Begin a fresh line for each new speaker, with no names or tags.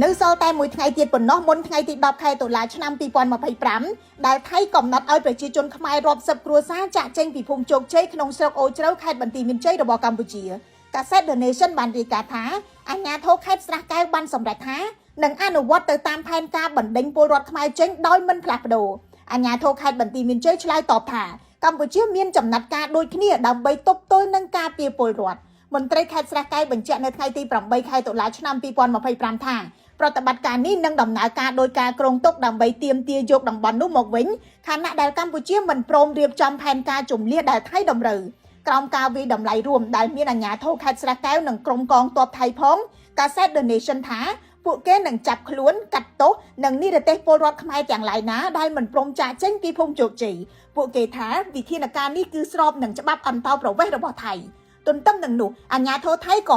នៅសល់តែមួយថ្ងៃទៀតប៉ុណ្ណោះមុនថ្ងៃទី10ខែតុលាឆ្នាំ2025ដែលថៃកំណត់ឲ្យប្រជាជនខ្មែររាប់សិបគ្រួសារចាក់ចេញពីភូមិជោគជ័យក្នុងស្រុកអូជ្រៅខេត្តបន្ទាយមានជ័យរបស់កម្ពុជាកាសែត The Nation បានរាយការណ៍ថាអាជ្ញាធរខេត្តស្រះកែវបានសម្រេចថានឹងអនុវត្តទៅតាមផែនការបណ្ដេញពលរដ្ឋខ្មែរចេញដោយមិនផ្លាស់ប្ដូរអាជ្ញាធរខេត្តបន្ទាយមានជ័យឆ្លើយតបថាកម្ពុជាមានចំណាត់ការដូចគ្នាដើម្បីទប់ទល់នឹងការពារពលរដ្ឋមន្ត្រីខេត្តស្រះកែវបញ្ជាក់នៅថ្ងៃទី8ខែតុលាឆ្នាំ2025ថាប្រតិបត្តិការនេះនឹងដំណើរការដោយការគ្រោងទុកដើម្បីទាមទារយកតំបន់នោះមកវិញខណៈដែលកម្ពុជាមិនព្រមរៀបចំផែនការជំនះដែលថៃតម្រូវក្រោមការវិតម្លៃរួមដែលមានអាជ្ញាធរខេត្តស្រះកែវនិងក្រុមកងទ័ពថៃផងកាសែត The Nation ថាពួកគេនឹងចាប់ខ្លួនកាត់ទោសនិងនិរទេសពលរដ្ឋខ្មែរទាំងឡាយណាដែលមិនព្រមចាកចេញពីភូមិជោគជ័យពួកគេថាវិធានការនេះគឺស្របនឹងច្បាប់អន្តោប្រវេសន៍របស់ថៃទន្ទឹមនឹងនោះអាជ្ញាធរថៃក៏